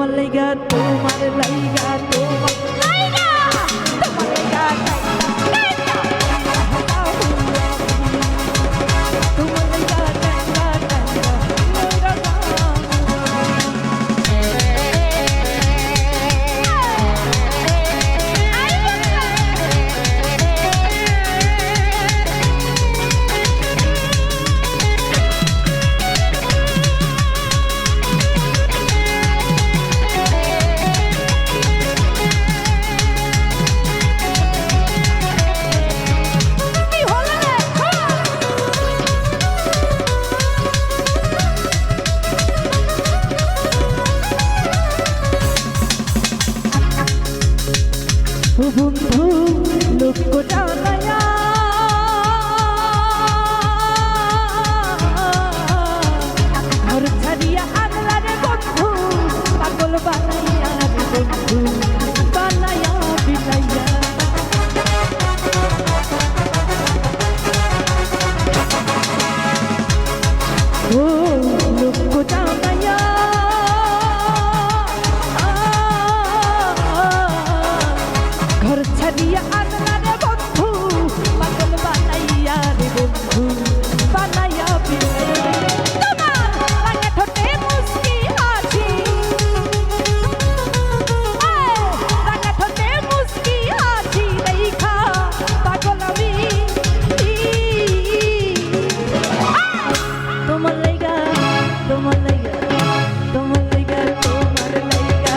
তোমার লাইগা তোমার লাইগা তোমার লাইগা তোমার লাইগা তোমার লাইগা বন্ধু লোক জানায়া ঘর ছাড়িয়া আনলা রে বন্ধু পাগল বানাইয়া রে বন্ধু বানাইয়া বিলাইয়া ও লোক জানায়া ছাড়িয়া আনলা রে বন্ধু পাগল বানাইয়া রে বন্ধু বানাইয়া তোমার রাঙা ঠোঁটে মুস্কি হাসি রাঙা ঠোঁটে মুস্কি হাসি দেখা পাগল আমি তোমার লাইগা তোমার লাইগা তোমার লাইগা তোমার লাইগা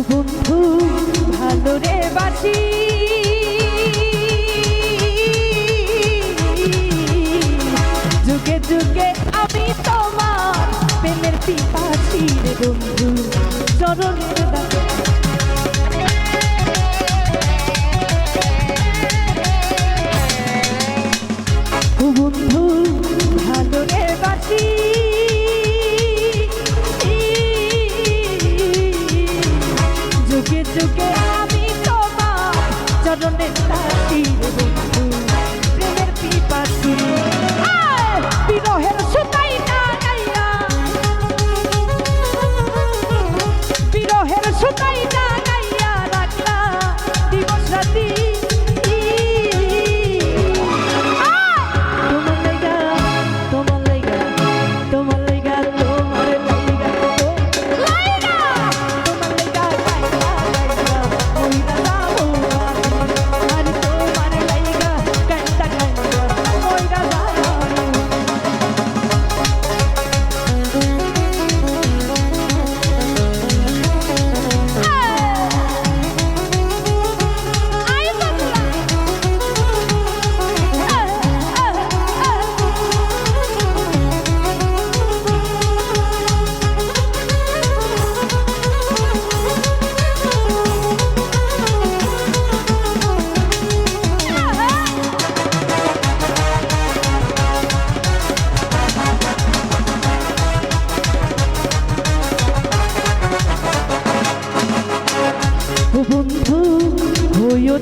বন্ধু ভালো রে বাসি যুগে যুগে আমি তোমার প্রেমের পিপাসি রে বন্ধু চরণের দাগে বন্ধু ভালো রে বাসি যুগে যুগে আমি তোমার চরণের দাসী রে বন্ধু প্রেমের পিপাসী বিরহের সুতাই না গাইয়া বিরহের সুতাই না গাইয়া রাখলা দিবস রাতি তোমার লাইগা তোমার লাইগা তোমার লাইগা তোমার লাইগা লাইগা তোমার লাইগা বন্ধু হইও